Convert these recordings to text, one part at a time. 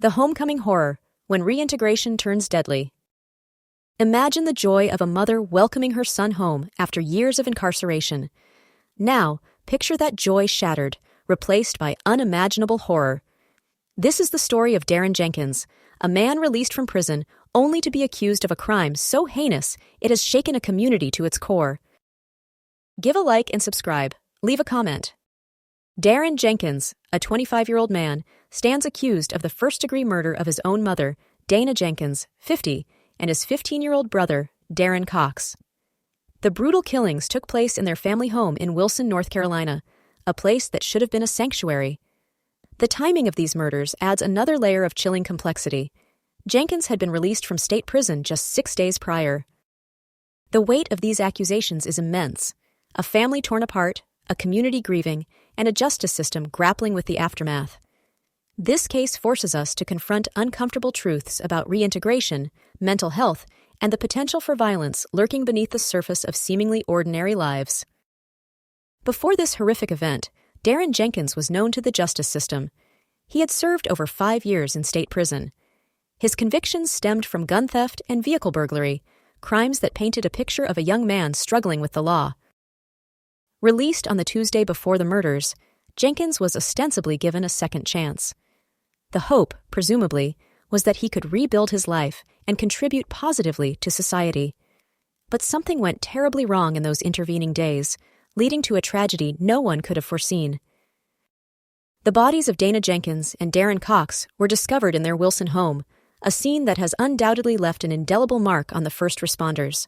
The homecoming horror, when reintegration turns deadly. Imagine the joy of a mother welcoming her son home after years of incarceration. Now, picture that joy shattered, replaced by unimaginable horror. This is the story of Da'ron Jenkins, a man released from prison only to be accused of a crime so heinous it has shaken a community to its core. Give a like and subscribe. Leave a comment. Da'ron Jenkins, a 25-year-old man, stands accused of the first-degree murder of his own mother, Da'ron Jenkins, 50, and his 15-year-old brother, Daryn Cox. The brutal killings took place in their family home in Wilson, North Carolina, a place that should have been a sanctuary. The timing of these murders adds another layer of chilling complexity. Jenkins had been released from state prison just 6 days prior. The weight of these accusations is immense. A family torn apart, a community grieving, and a justice system grappling with the aftermath. This case forces us to confront uncomfortable truths about reintegration, mental health, and the potential for violence lurking beneath the surface of seemingly ordinary lives. Before this horrific event, Da'ron Jenkins was known to the justice system. He had served over 5 years in state prison. His convictions stemmed from gun theft and vehicle burglary, crimes that painted a picture of a young man struggling with the law. Released on the Tuesday before the murders, Jenkins was ostensibly given a second chance. The hope, presumably, was that he could rebuild his life and contribute positively to society. But something went terribly wrong in those intervening days, leading to a tragedy no one could have foreseen. The bodies of Da'ron Jenkins and Daryn Cox were discovered in their Wilson home, a scene that has undoubtedly left an indelible mark on the first responders.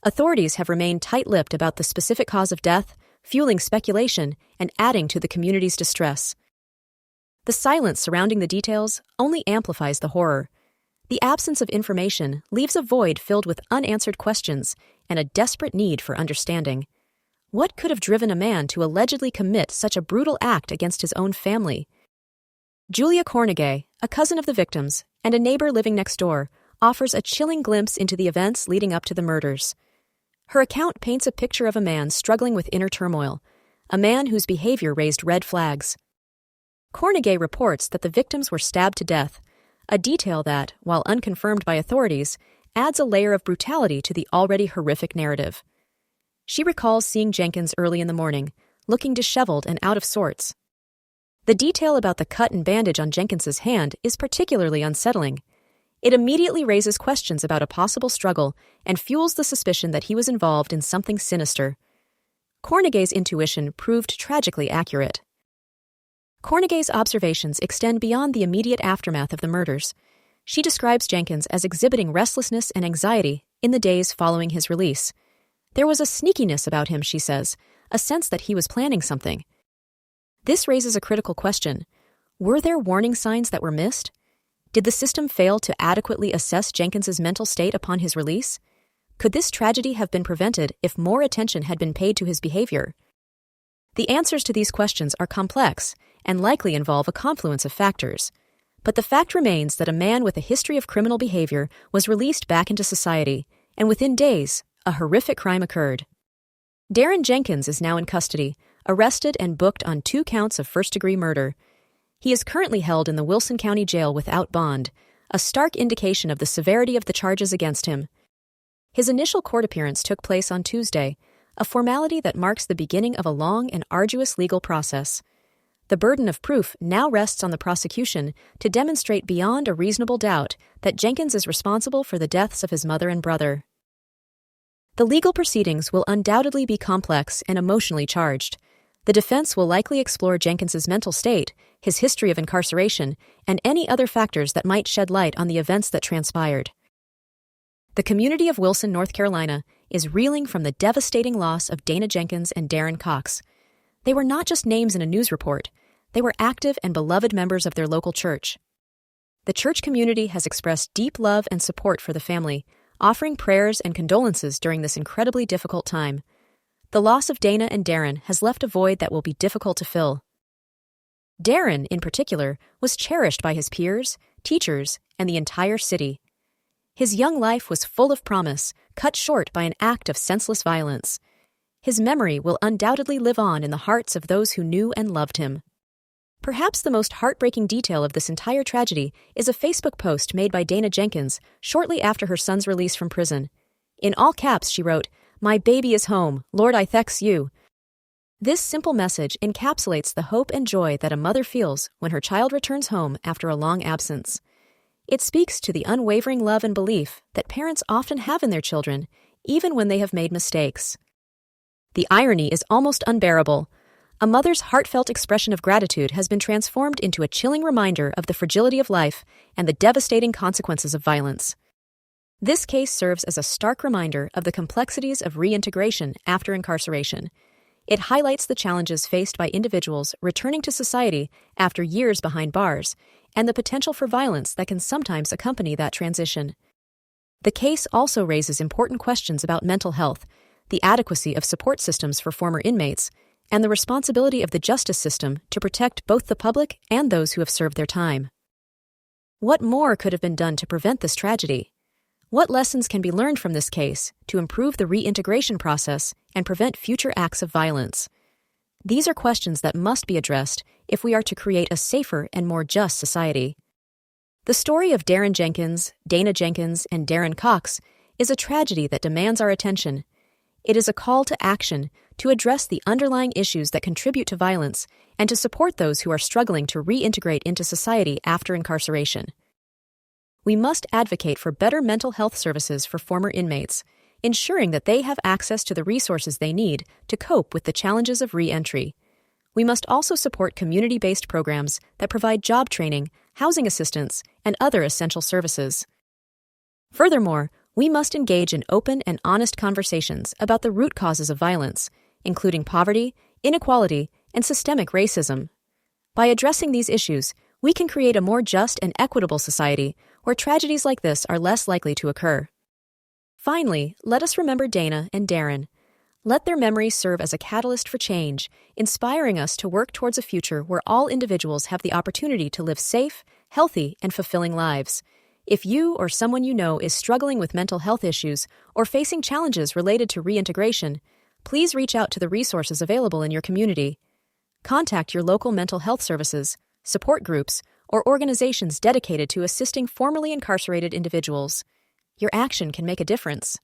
Authorities have remained tight-lipped about the specific cause of death, fueling speculation and adding to the community's distress. The silence surrounding the details only amplifies the horror. The absence of information leaves a void filled with unanswered questions and a desperate need for understanding. What could have driven a man to allegedly commit such a brutal act against his own family? Julia Cornegay, a cousin of the victims and a neighbor living next door, offers a chilling glimpse into the events leading up to the murders. Her account paints a picture of a man struggling with inner turmoil, a man whose behavior raised red flags. Cornegay reports that the victims were stabbed to death, a detail that, while unconfirmed by authorities, adds a layer of brutality to the already horrific narrative. She recalls seeing Jenkins early in the morning, looking disheveled and out of sorts. The detail about the cut and bandage on Jenkins's hand is particularly unsettling. It immediately raises questions about a possible struggle and fuels the suspicion that he was involved in something sinister. Cornegay's intuition proved tragically accurate. Cornegay's observations extend beyond the immediate aftermath of the murders. She describes Jenkins as exhibiting restlessness and anxiety in the days following his release. There was a sneakiness about him, she says, a sense that he was planning something. This raises a critical question. Were there warning signs that were missed? Did the system fail to adequately assess Jenkins's mental state upon his release? Could this tragedy have been prevented if more attention had been paid to his behavior? The answers to these questions are complex and likely involve a confluence of factors. But the fact remains that a man with a history of criminal behavior was released back into society, and within days, a horrific crime occurred. Da'ron Jenkins is now in custody, arrested and booked on 2 counts of first-degree murder. He is currently held in the Wilson County Jail without bond, a stark indication of the severity of the charges against him. His initial court appearance took place on Tuesday, a formality that marks the beginning of a long and arduous legal process. The burden of proof now rests on the prosecution to demonstrate beyond a reasonable doubt that Jenkins is responsible for the deaths of his mother and brother. The legal proceedings will undoubtedly be complex and emotionally charged. The defense will likely explore Jenkins's mental state, his history of incarceration, and any other factors that might shed light on the events that transpired. The community of Wilson, North Carolina, is reeling from the devastating loss of Da'ron Jenkins and Daryn Cox. They were not just names in a news report, they were active and beloved members of their local church. The church community has expressed deep love and support for the family, offering prayers and condolences during this incredibly difficult time. The loss of Dana and Daryn has left a void that will be difficult to fill. Daryn, in particular, was cherished by his peers, teachers, and the entire city. His young life was full of promise, cut short by an act of senseless violence. His memory will undoubtedly live on in the hearts of those who knew and loved him. Perhaps the most heartbreaking detail of this entire tragedy is a Facebook post made by Da'ron Jenkins shortly after her son's release from prison. In all caps, she wrote, "My baby is home. Lord, I thanks you." This simple message encapsulates the hope and joy that a mother feels when her child returns home after a long absence. It speaks to the unwavering love and belief that parents often have in their children, even when they have made mistakes. The irony is almost unbearable. A mother's heartfelt expression of gratitude has been transformed into a chilling reminder of the fragility of life and the devastating consequences of violence. This case serves as a stark reminder of the complexities of reintegration after incarceration. It highlights the challenges faced by individuals returning to society after years behind bars, and the potential for violence that can sometimes accompany that transition. The case also raises important questions about mental health, the adequacy of support systems for former inmates, and the responsibility of the justice system to protect both the public and those who have served their time. What more could have been done to prevent this tragedy? What lessons can be learned from this case to improve the reintegration process and prevent future acts of violence? These are questions that must be addressed if we are to create a safer and more just society. The story of Da'ron Jenkins, Da'ron Jenkins, and Daryn Cox is a tragedy that demands our attention. It is a call to action to address the underlying issues that contribute to violence and to support those who are struggling to reintegrate into society after incarceration. We must advocate for better mental health services for former inmates, ensuring that they have access to the resources they need to cope with the challenges of re-entry. We must also support community-based programs that provide job training, housing assistance, and other essential services. Furthermore, we must engage in open and honest conversations about the root causes of violence, including poverty, inequality, and systemic racism. By addressing these issues, we can create a more just and equitable society where tragedies like this are less likely to occur. Finally, let us remember Dana and Daryn. Let their memories serve as a catalyst for change, inspiring us to work towards a future where all individuals have the opportunity to live safe, healthy, and fulfilling lives. If you or someone you know is struggling with mental health issues or facing challenges related to reintegration, please reach out to the resources available in your community. Contact your local mental health services, support groups, or organizations dedicated to assisting formerly incarcerated individuals. Your action can make a difference.